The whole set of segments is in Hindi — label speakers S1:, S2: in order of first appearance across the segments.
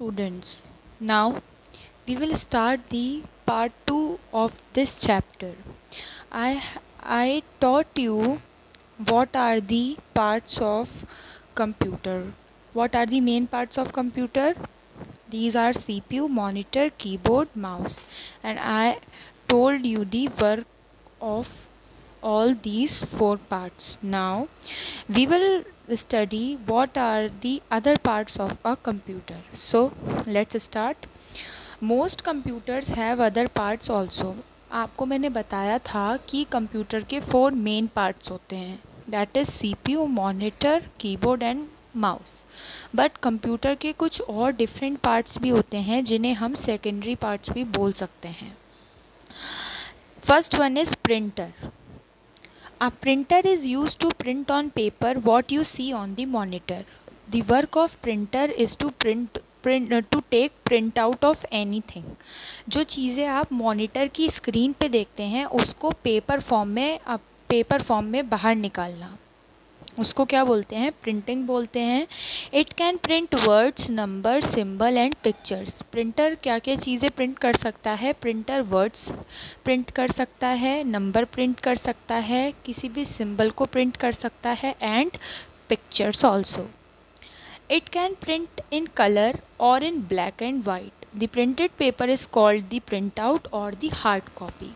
S1: students. Now we will start the part 2 of this chapter. I taught you what are the parts of computer. What are the main parts of computer? These are CPU, monitor, keyboard, mouse, and I told you the work of all these four parts. Now we will study what are the other parts of a computer. So let's start. Most computers have other parts also. आपको मैंने बताया था कि कंप्यूटर के 4 मेन पार्ट्स होते हैं, that is CPU, monitor, keyboard and mouse. But computer के कुछ और डिफरेंट पार्ट्स भी होते हैं जिन्हें हम सेकेंडरी पार्ट्स भी बोल सकते हैं. First one is printer. A printer is used to print on paper what you see on the monitor. The work of printer is to take print out of anything. जो चीज़ें आप मॉनिटर की स्क्रीन पे देखते हैं उसको पेपर फॉर्म में बाहर निकालना, उसको क्या बोलते हैं? प्रिंटिंग बोलते हैं. It can print words, number, symbol and pictures. Printer क्या क्या चीज़ें प्रिंट कर सकता है? प्रिंटर वर्ड्स प्रिंट कर सकता है, नंबर प्रिंट कर सकता है, किसी भी सिंबल को प्रिंट कर सकता है and pictures also. It can print in colour और in black and white. The printed paper is called the print out और द हार्ड कॉपी.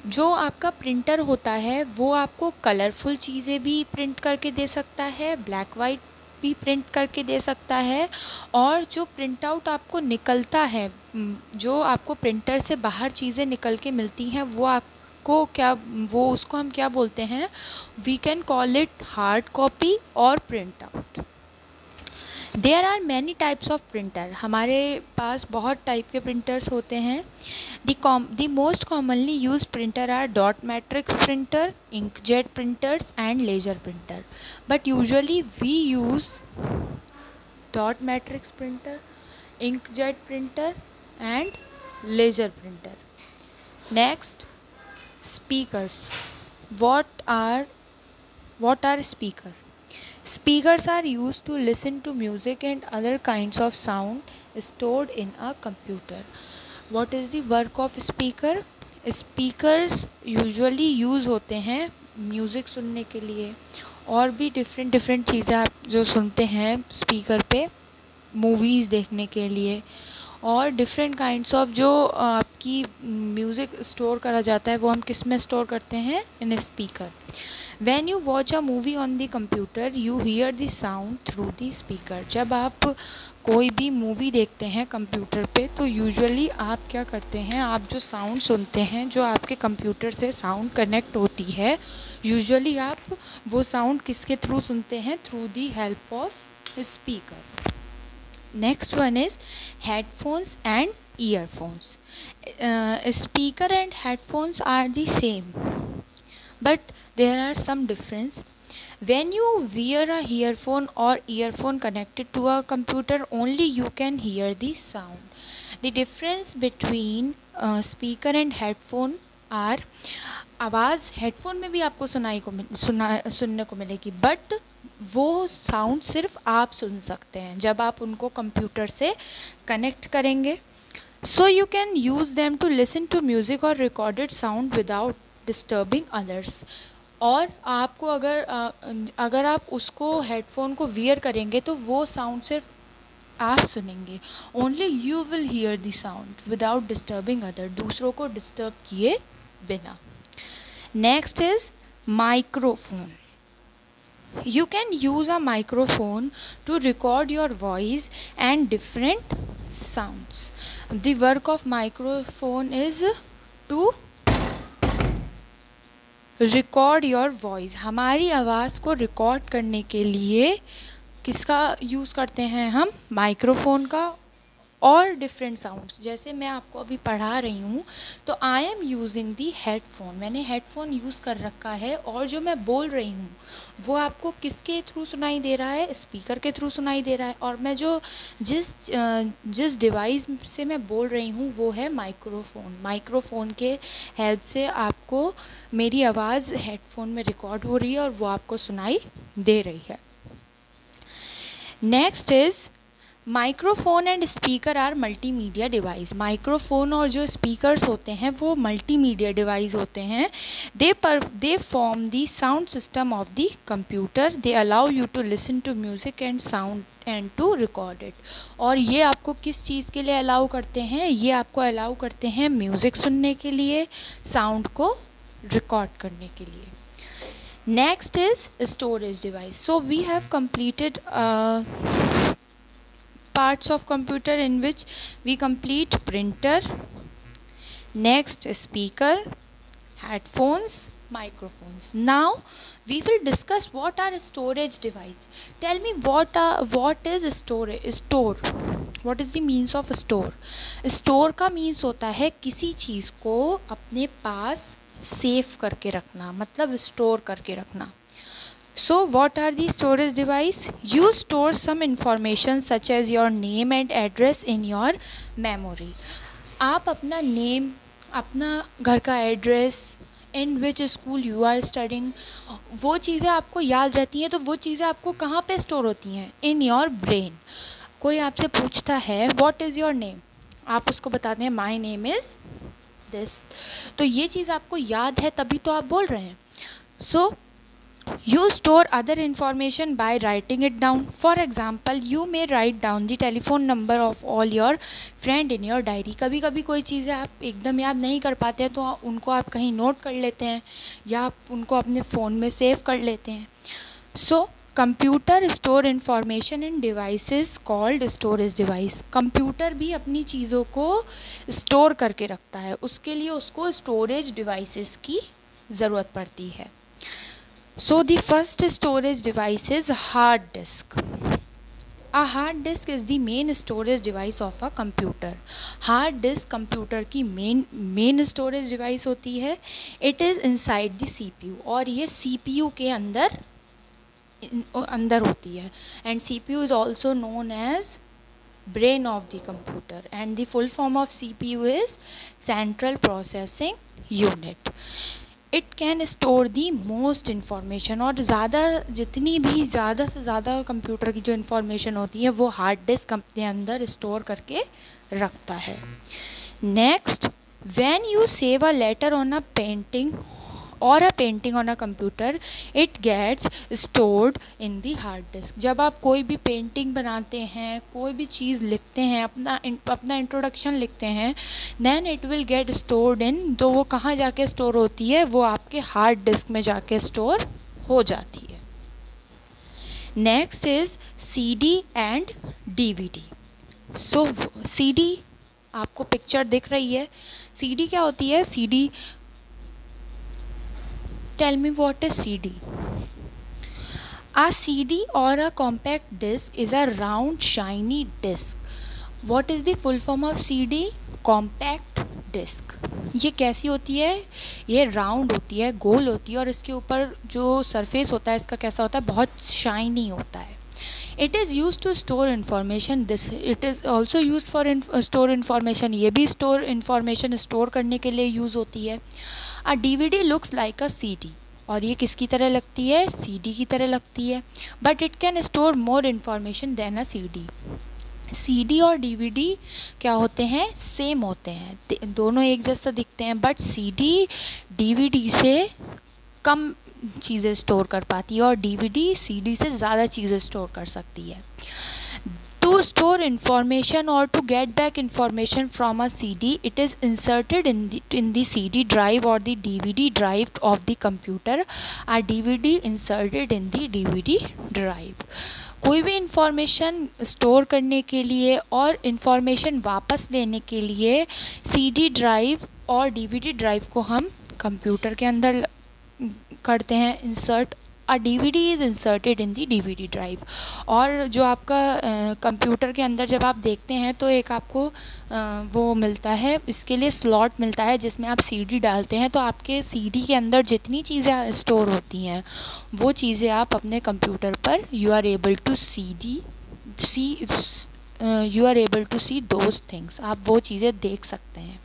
S1: जो आपका प्रिंटर होता है वो आपको कलरफुल चीज़ें भी प्रिंट करके दे सकता है, ब्लैक वाइट भी प्रिंट करके दे सकता है, और जो प्रिंट आउट आपको निकलता है, जो आपको प्रिंटर से बाहर चीज़ें निकल के मिलती हैं वो उसको हम क्या बोलते हैं? We can call it hard copy और print out. There are many types of printer. हमारे पास बहुत टाइप के प्रिंटर्स होते हैं. The most commonly use printer are dot matrix printer, inkjet printers and laser printer. But usually we use dot matrix printer, inkjet printer and laser printer. Next, speakers. what are speaker? Speakers are used to listen to music and other kinds of sound stored in a computer. What is the work of speaker? Speakers usually use होते हैं म्यूज़िक सुनने के लिए, और भी डिफरेंट चीज़ें आप जो सुनते हैं स्पीकर पे, मूवीज़ देखने के लिए, और डिफरेंट काइंड्स ऑफ जो आपकी म्यूज़िक स्टोर करा जाता है वो हम किस में स्टोर करते हैं? इन speaker. When you watch a movie on the computer, you hear the sound through the speaker. जब आप कोई भी मूवी देखते हैं कंप्यूटर पे तो यूजुअली आप क्या करते हैं? आप जो साउंड सुनते हैं, जो आपके कंप्यूटर से साउंड कनेक्ट होती है, यूजुअली आप वो साउंड किसके थ्रू सुनते हैं? Through the help of speaker. Next one is headphones and earphones. Speaker and headphones are the same, but there are some difference. When you wear a earphone or earphone connected to a computer, only you can hear the sound. The difference between speaker and headphone are, आवाज़ हेडफोन में भी आपको सुनने को मिलेगी, बट वो साउंड सिर्फ आप सुन सकते हैं जब आप उनको कंप्यूटर से कनेक्ट करेंगे. So you can use them to listen to music or recorded sound without disturbing others. और आपको अगर आप उसको हेडफोन को वियर करेंगे तो वो साउंड सिर्फ आप सुनेंगे. Only you will hear the sound without disturbing other, दूसरों को डिस्टर्ब किए बिना. Next is microphone. You can use a microphone to record your voice and different sounds. The work of microphone is to record your voice. हमारी आवाज़ को रिकॉर्ड करने के लिए किसका यूज़ करते हैं हम? माइक्रोफोन का. और डिफरेंट साउंड्स, जैसे मैं आपको अभी पढ़ा रही हूँ तो I am using the headphone. मैंने हेडफोन यूज़ कर रखा है और जो मैं बोल रही हूँ वो आपको किसके थ्रू सुनाई दे रहा है? स्पीकर के थ्रू सुनाई दे रहा है. और मैं जो जिस डिवाइस से मैं बोल रही हूँ वो है माइक्रोफोन. माइक्रोफोन के हेल्प से आपको मेरी आवाज़ हेडफोन में रिकॉर्ड हो रही है और वो आपको सुनाई दे रही है. Next is microphone and speaker are multimedia device. Microphone और जो स्पीकर्स होते हैं वो मल्टीमीडिया डिवाइस होते हैं। They form the sound system of the computer. They allow you to listen to music and sound and to record it. और ये आपको किस चीज़ के लिए अलाउ करते हैं? ये आपको अलाउ करते हैं म्यूज़िक सुनने के लिए, साउंड को रिकॉर्ड करने के लिए। Next is storage device. So we have completed parts of computer in which we complete printer, next speaker, headphones, microphones. Now we will discuss what are storage device. Tell me what is storage? Store, what is the means of store? Store का means होता है किसी चीज़ को अपने पास सेव करके रखना, मतलब स्टोर करके रखना। So what are the storage device? You store some information such as your name and address in your memory. आप अपना नेम, अपना घर का address, in which school you are studying, वो चीज़ें आपको याद रहती हैं। तो वो चीज़ें आपको कहाँ पे स्टोर होती हैं? In your brain. कोई आपसे पूछता है व्हाट इज़ योर नेम, आप उसको बताते हैं माई नेम इज़ दिस। तो ये चीज़ आपको याद है तभी तो आप बोल रहे हैं। सो you store other information by writing it down. For example, you may write down the telephone number of all your friend in your diary. कभी कभी कोई चीज़ें आप एकदम याद नहीं कर पाते हैं तो उनको आप कहीं नोट कर लेते हैं या आप उनको अपने फ़ोन में सेव कर लेते हैं। So computer store information in devices called storage device. Computer भी अपनी चीज़ों को स्टोर करके रखता है, उसके लिए उसको स्टोरेज डिवाइसेस की ज़रूरत पड़ती है। So the first storage device is hard disk. A hard disk is the main storage device of a computer. Hard disk computer की main storage device होती है। It is inside the CPU और ये CPU के अंदर होती है। And CPU is also known as brain of the computer and the full form of CPU is Central Processing Unit. It can store the most information. और जितनी भी ज़्यादा से ज़्यादा कंप्यूटर की जो इन्फॉर्मेशन होती है वो हार्ड डिस्क अपने अंदर स्टोर करके रखता है। Next, when you save a letter on a painting और a painting on a computer, it gets stored in the hard disk. जब आप कोई भी पेंटिंग बनाते हैं, कोई भी चीज़ लिखते हैं, अपना इंट्रोडक्शन लिखते हैं, then it will get stored in, तो वो कहाँ जाके स्टोर होती है? वो आपके हार्ड डिस्क में जाके स्टोर हो जाती है। Next is CD and DVD। So CD, आपको पिक्चर दिख रही है। CD क्या होती है? CD, tell me what is CD? A CD or a compact disc is a round shiny disc. What is the full form of CD? Compact disc. ये कैसी होती है? ये राउंड होती है, गोल होती है और इसके ऊपर जो सरफेस होता है इसका कैसा होता है? बहुत शाइनी होता है। It is used to store information. It is also used for store information. ये भी store information store करने के लिए यूज़ होती है। A DVD looks like a CD. और ये किसकी तरह लगती है? CD की तरह लगती है। But it can store more information than a CD. CD और DVD क्या होते हैं? सेम होते हैं, दोनों एक जैसा दिखते हैं, बट CD DVD से कम चीज़ें स्टोर कर पाती है और DVD CD से ज़्यादा चीज़ें स्टोर कर सकती है। To store information or to get back information from a CD, it is inserted in the CD drive or the DVD drive of the computer. A DVD inserted in the DVD drive. कोई भी इंफॉर्मेशन स्टोर करने के लिए और इंफॉर्मेशन वापस लेने के लिए CD ड्राइव और DVD ड्राइव को हम कंप्यूटर के अंदर करते हैं insert. A DVD is inserted in the DVD drive. और जो आपका कंप्यूटर के अंदर जब आप देखते हैं तो एक आपको वो मिलता है, इसके लिए स्लॉट मिलता है जिसमें आप CD डालते हैं, तो आपके CD के अंदर जितनी चीज़ें स्टोर होती हैं वो चीज़ें आप अपने कंप्यूटर पर you are able to see those things, आप वो चीज़ें देख सकते हैं।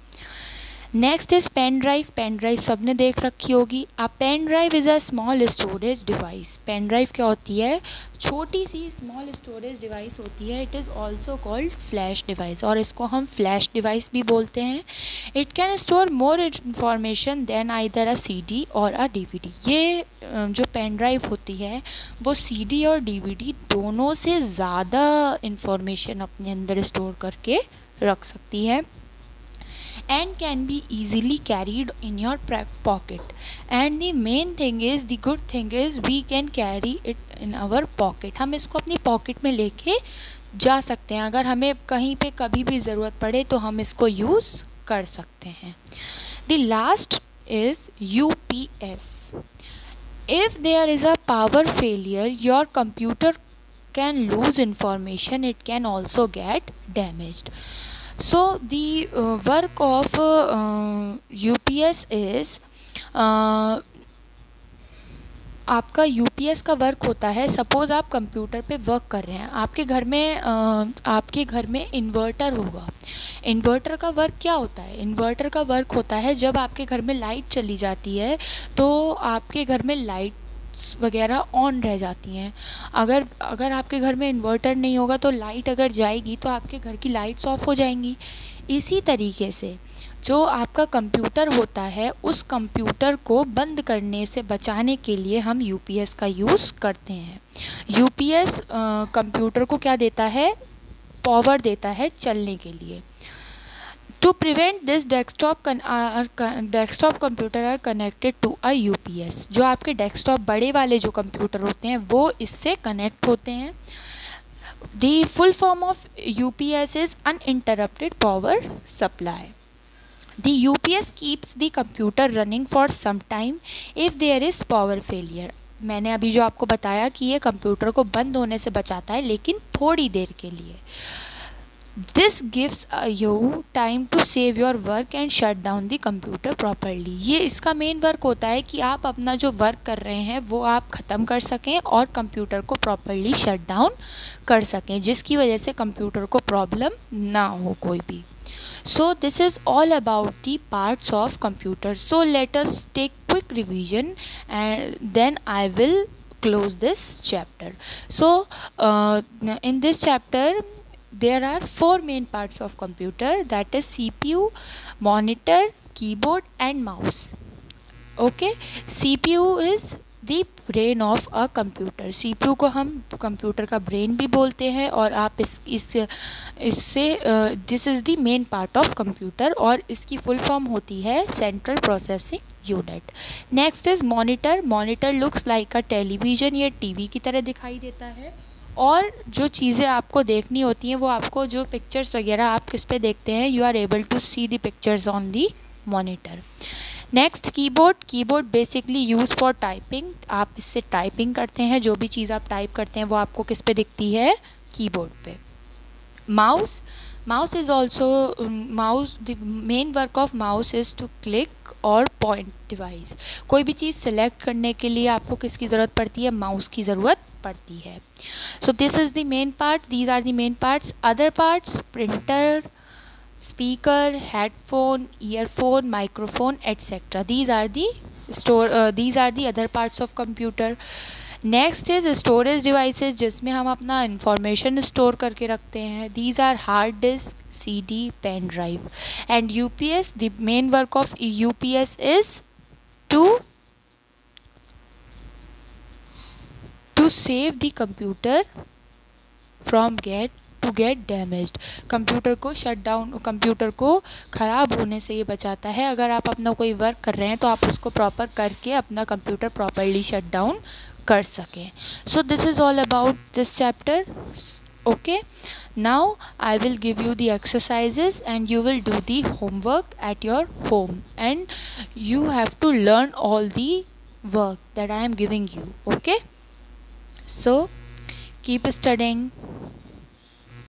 S1: Next is pen drive. Pen drive सबने देख रखी होगी। A pen drive is a small storage device. Pen drive क्या होती है? छोटी सी स्मॉल स्टोरेज डिवाइस होती है। It is also called flash device, और इसको हम फ्लैश डिवाइस भी बोलते हैं। It can store more information than either a CD or a DVD। ये जो पेन ड्राइव होती है वो CD और DVD दोनों से ज़्यादा इंफॉर्मेशन अपने अंदर स्टोर करके रख सकती है, and can be easily carried in your pocket. And the main thing is, the good thing is, we can carry it in our pocket. हम इसको अपनी पॉकेट में लेके जा सकते हैं। अगर हमें कहीं पे कभी भी ज़रूरत पड़े तो हम इसको यूज़ कर सकते हैं। The last is UPS. If there is a power failure, your computer can lose information. It can also get damaged. So the work of UPS is आपका UPS का वर्क होता है, सपोज़ आप कंप्यूटर पे वर्क कर रहे हैं, आपके घर में इन्वर्टर होगा। इन्वर्टर का वर्क क्या होता है? इन्वर्टर का वर्क होता है जब आपके घर में लाइट चली जाती है तो आपके घर में लाइट्स वगैरह ऑन रह जाती हैं। अगर आपके घर में इन्वर्टर नहीं होगा तो लाइट अगर जाएगी तो आपके घर की लाइट्स ऑफ हो जाएंगी। इसी तरीके से जो आपका कंप्यूटर होता है, उस कंप्यूटर को बंद करने से बचाने के लिए हम UPS का यूज़ करते हैं। UPS कंप्यूटर को क्या देता है? पावर देता है चलने के लिए। To prevent this, desktop computer are connected to a UPS. जो आपके डेस्कटॉप बड़े वाले जो कंप्यूटर होते हैं वो इससे कनेक्ट होते हैं। The full form of UPS is uninterrupted power supply. The UPS keeps the computer running for some time if there is power failure. मैंने अभी जो आपको बताया कि ये कंप्यूटर को बंद होने से बचाता है, लेकिन थोड़ी देर के लिए। This gives you time to save your work and shut down the computer properly. ये इसका मेन वर्क होता है कि आप अपना जो वर्क कर रहे हैं वो आप ख़त्म कर सकें और कंप्यूटर को प्रॉपरली शट डाउन कर सकें, जिसकी वजह से कंप्यूटर को प्रॉब्लम ना हो कोई भी। So this is all about the parts of computer. So let us take quick revision and then I will close this chapter. So in this chapter there are 4 main parts of computer, that is CPU, monitor, keyboard and mouse. Okay, CPU is the brain of a computer. CPU को हम कंप्यूटर का ब्रेन भी बोलते हैं, और आप इससे this is the main part of computer, और इसकी फुल फॉर्म होती है central processing unit. Next is monitor. Monitor looks like a television, ये टीवी की तरह दिखाई देता है, और जो चीज़ें आपको देखनी होती हैं वो आपको जो पिक्चर्स वगैरह आप किस पे देखते हैं, you are able to see the pictures on the monitor. Next keyboard. Keyboard basically use for typing, आप इससे टाइपिंग करते हैं, जो भी चीज़ आप टाइप करते हैं वो आपको किस पे दिखती है? कीबोर्ड पे। Mouse. Mouse is also the main work of mouse is to click और पॉइंट डिवाइस। कोई भी चीज़ सेलेक्ट करने के लिए आपको किसकी ज़रूरत पड़ती है? माउस की ज़रूरत पड़ती है। So this is the main part, these are the main parts. Other parts, printer, speaker, headphone, earphone, microphone, etc. These are the other parts of computer. Next is storage devices, जिसमें हम अपना information store करके रखते हैं. These are hard disk, CD, pen drive. And UPS, the main work of UPS is to save the computer from get damaged. Computer को शट डाउन, कंप्यूटर को ख़राब होने से ये बचाता है। अगर आप अपना कोई वर्क कर रहे हैं तो आप उसको प्रॉपर करके अपना कंप्यूटर प्रॉपरली शट डाउन कर सकें। So this is all about this chapter. Okay, now I will give you the exercises and you will do the homework at your home, and you have to learn all the work that I am giving you. Okay, so keep studying.